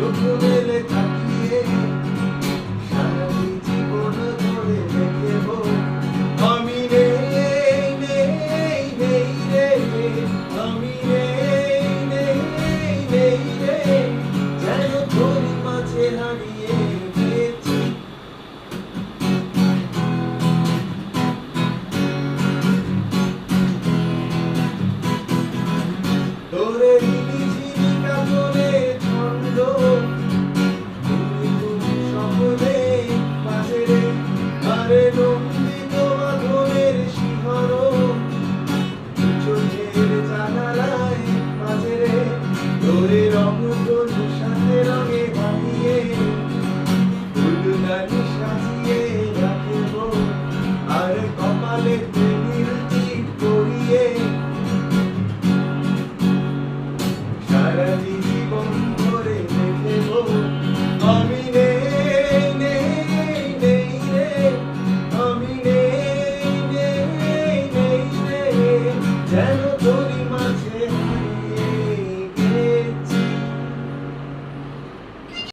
চোখ মেলে তাকিয়ে সারাটি জীবন ধরে দেখব আমি নেই নেই নেই রে আমি নেই নেই নেই রে যেন তোর মাঝে হারিয়ে গেছি তোরে ঝিঝি কাপড়ে ছন্দ তুমি তুমি সকলে মাঝে রে আরে নন্দিত মাধবের শিহরণ চোখের জানালায় মাঝে রে তোরে রং তোর সাথে রঙে মাখিয়ে ফুলদানি সাজিয়ে রাখবো আর কপালে